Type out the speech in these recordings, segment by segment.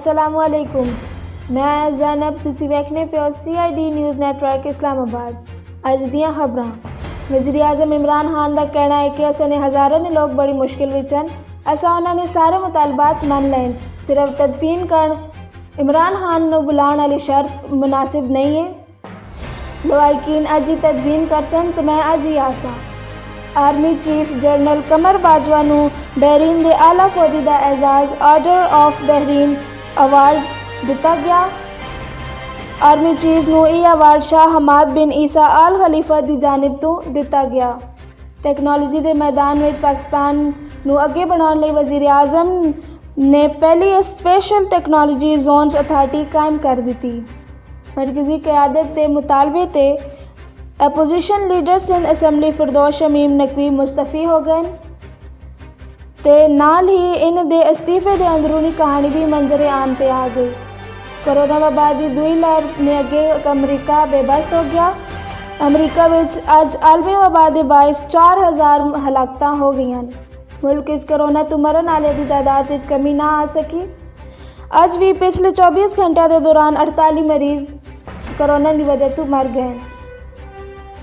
अस्सलामुअलैकुम। मैं ज़ैनब, तुसी वेखने पे हो CID न्यूज़ नेटवर्क इस्लामाबाद। अज दियां खबरां। वज़ीर आज़म इमरान खान का कहना है कि असने हज़ारों ने लोग बड़ी मुश्किल विचन, असा उन्होंने सारे मुतालबात मन लेन, सिर्फ तदफीन कर इमरान खान ने बुलाने वाली शर्त मुनासिब नहीं है। लवाइकीन अज ही तदफीन करसन तो मैं अज ही आसा। आर्मी चीफ जनरल कमर बाजवा नू बहरीन के आला फौजी का एजाज़ ऑर्डर ऑफ बहरीन अवार्ड दिता गया। आर्मी चीफ नू यह अवार्ड शाह हमाद बिन ईसा आल खलीफा की जानिब तो दिता गया। टैक्नोलॉजी के मैदान में पाकिस्तान नू अगे बढ़ाने लई वज़ीर आज़म ने पहली स्पेशल टैक्नोलॉजी जोन्स अथॉरिटी कायम कर दी। मरकजी क़यादत के मुतालबे ते अपोजिशन लीडर सिंध असम्बली फिरदौस शमीम नकवी मुस्तफ़ी हो गए ते नाल ही इन दे इस्तीफे दे अंदरूनी कहानी भी मंजरे आम पे आ गई। कोरोना वबा की दूई लहर ने अगे अमरीका बेबस हो गया। अमरीका विच अज आलमी वबा के बायस 4000 हलाकत हो गई। मुल्क कोरोना तो मरन वाले की तादाद में कमी ना आ सकी। अज भी पिछले 24 घंटे के दौरान 48 मरीज कोरोना की वजह तो मर गए।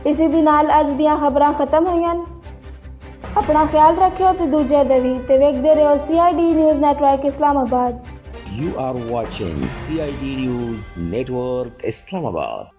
इसी दे नाल अज दियां खबरां खत्म हुई। अपना ख्याल रखियो तो दूजे दवी ते वेखदे रहो CID news network Islamabad. You are watching CID News Network Islamabad.